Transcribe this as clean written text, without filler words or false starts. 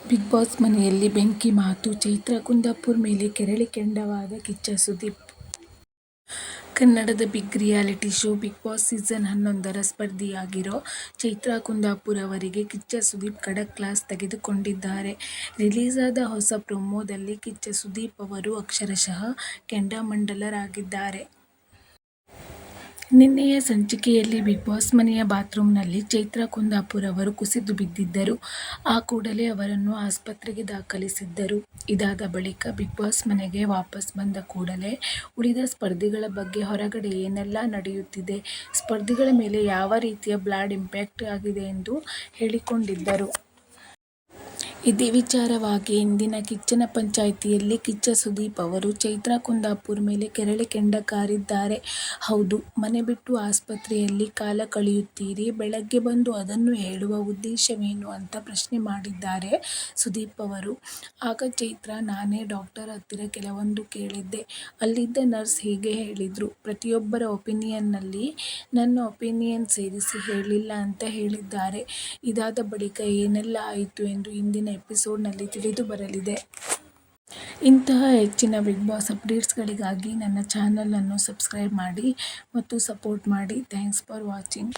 Big boss ಮನೆಯಲ್ಲಿ ಬೆಂಕಿ ಮಾತು. ಚೈತ್ರಾ ಕುಂದಾಪುರ್ ಮೇಲೆ ಕೆರಳಿ ಕೆಂಡವಾದ ಕಿಚ್ಚ ಸುದೀಪ್. ಕನ್ನಡದ big reality show Bigg Boss season 11ರ ಸ್ಪರ್ಧಿಯಾಗಿರೋ ಚೈತ್ರಾ ಕುಂದಾಪುರ್ ಅವರಿಗೆ ಕಿಚ್ಚ ಸುದೀಪ್ ಖಡಕ್ ಕ್ಲಾಸ್ ತೆಗೆದುಕೊಂಡಿದ್ದಾರೆ. ರಿಲೀಸ್ ಆದ ಹೊಸ ಪ್ರೊಮೋದಲ್ಲಿ ಕಿಚ್ಚ ಸುದೀಪ್ ಅವರು ಅಕ್ಷರಶಃ ಕೆಂಡಾಮಂಡಲರಾಗಿದ್ದಾರೆ. ನಿನ್ನೆಯ ಸಂಚಿಕೆಯಲ್ಲಿ ಬಿಗ್ ಬಾಸ್ ಮನೆಯ ಬಾತ್ರೂಮ್ನಲ್ಲಿ ಚೈತ್ರಾ ಕುಂದಾಪುರ್ ಅವರು ಕುಸಿದು ಬಿದ್ದಿದ್ದರು. ಆ ಕೂಡಲೇ ಅವರನ್ನು ಆಸ್ಪತ್ರೆಗೆ ದಾಖಲಿಸಿದ್ದರು. ಇದಾದ ಬಳಿಕ ಬಿಗ್ ಬಾಸ್ ಮನೆಗೆ ವಾಪಸ್ ಬಂದ ಕೂಡಲೇ ಉಳಿದ ಸ್ಪರ್ಧಿಗಳ ಬಗ್ಗೆ ಹೊರಗಡೆ ಏನೆಲ್ಲಾ ನಡೆಯುತ್ತಿದೆ, ಸ್ಪರ್ಧಿಗಳ ಮೇಲೆ ಯಾವ ರೀತಿಯ ಬ್ಯಾಡ್ ಇಂಪ್ಯಾಕ್ಟ್ ಆಗಿದೆ ಎಂದು ಹೇಳಿಕೊಂಡಿದ್ದರು. ಇದೇ ವಿಚಾರವಾಗಿ ಇಂದಿನ ಕಿಚ್ಚನ ಪಂಚಾಯ್ತಿಯಲ್ಲಿ ಕಿಚ್ಚ ಸುದೀಪ್ ಅವರು ಚೈತ್ರಾ ಕುಂದಾಪುರ್ ಮೇಲೆ ಕೆರಳಿ ಕೆಂಡ ಕಾರಿದ್ದಾರೆ. ಹೌದು, ಮನೆ ಬಿಟ್ಟು ಆಸ್ಪತ್ರೆಯಲ್ಲಿ ಕಾಲ ಕಳೆಯುತ್ತೀರಿ, ಬೆಳಗ್ಗೆ ಬಂದು ಅದನ್ನು ಹೇಳುವ ಉದ್ದೇಶವೇನು ಅಂತ ಪ್ರಶ್ನೆ ಮಾಡಿದ್ದಾರೆ ಸುದೀಪ್ ಅವರು. ಆಗ ಚೈತ್ರಾ, ನಾನೇ ಡಾಕ್ಟರ್ ಹತ್ತಿರ ಕೆಲವೊಂದು ಕೇಳಿದ್ದೆ. ಅಲ್ಲಿದ್ದ ನರ್ಸ್ ಹೀಗೆ ಹೇಳಿದ್ರು, ಪ್ರತಿಯೊಬ್ಬರ ಒಪಿನಿಯನ್ನಲ್ಲಿ ನನ್ನ ಒಪಿನಿಯನ್ ಸೇರಿಸಿ ಹೇಳಿಲ್ಲ ಅಂತ ಹೇಳಿದ್ದಾರೆ. ಇದಾದ ಬಳಿಕ ಏನೆಲ್ಲ ಆಯಿತು ಎಂದು ಇಂದಿನ ಎಪಿಸೋಡ್ನಲ್ಲಿ ತಿಳಿದು ಬರಲಿದೆ. ಇಂತಹ ಹೆಚ್ಚಿನ ಬಿಗ್ ಬಾಸ್ ಅಪ್ಡೇಟ್ಸ್ಗಳಿಗಾಗಿ ನನ್ನ ಚಾನಲ್ ಅನ್ನು ಸಬ್ಸ್ಕ್ರೈಬ್ ಮಾಡಿ ಮತ್ತು ಸಪೋರ್ಟ್ ಮಾಡಿ. Thanks for watching.